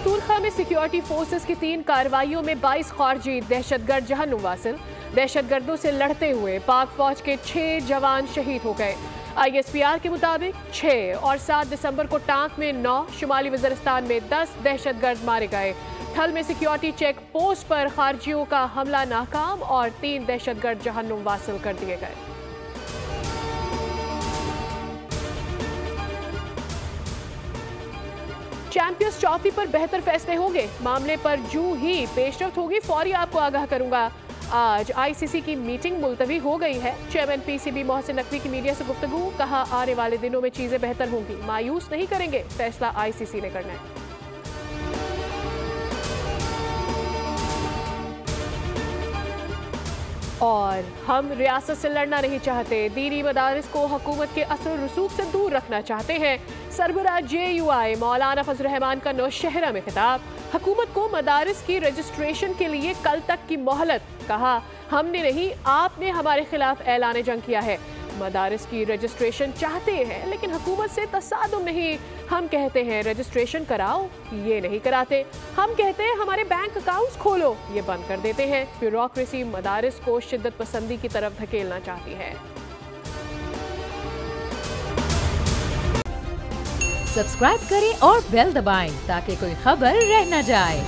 पख्तूनख्वा में security forces की 3 कार्रवाइयों में 22 खारजी दहशतगर्द जहन्नुम वासिल। दहशतगर्दों से लड़ते हुए पाक फौज के 6 जवान शहीद हो गए। ISPR के मुताबिक 6 और 7 दिसंबर को टांक में 9, शुमाली वज़ीरिस्तान में 10 दहशतगर्द मारे गए। थल में सिक्योरिटी चेक पोस्ट पर खारजियों का हमला नाकाम और 3 दहशतगर्द जहन्नुम वासिल कर दिए गए। चैंपियंस ट्रॉफी पर बेहतर फैसले होंगे। मामले पर जूं ही पेशरफ्त होगी फौरी आपको आगाह करूंगा। आज ICC की मीटिंग मुलतवी हो गई है। चेयरमैन PCB मोहसिन नकवी की मीडिया से गुफ्तगू, कहा आने वाले दिनों में चीजें बेहतर होंगी, मायूस नहीं करेंगे, फैसला ICC ने करना है। और हम रियासत से लड़ना नहीं चाहते, दीनी मदारिस को हुकूमत के असर रसूख से दूर रखना चाहते हैं। सरबराह JUI मौलाना फजल रहमान का नौशहरा में खिताब, हुकूमत को मदारिस की रजिस्ट्रेशन के लिए कल तक की मोहलत, कहा हमने नहीं आपने हमारे खिलाफ ऐलान जंग किया है। मदारिस की रजिस्ट्रेशन चाहते हैं लेकिन हुकूमत से तसादुम नहीं। हम कहते हैं रजिस्ट्रेशन कराओ, ये नहीं कराते। हम कहते हैं हमारे बैंक अकाउंट्स खोलो, ये बंद कर देते हैं। ब्यूरोक्रेसी मदारिस को शिद्दत पसंदी की तरफ धकेलना चाहती है। सब्सक्राइब करें और बेल दबाएं ताकि कोई खबर रह न जाए।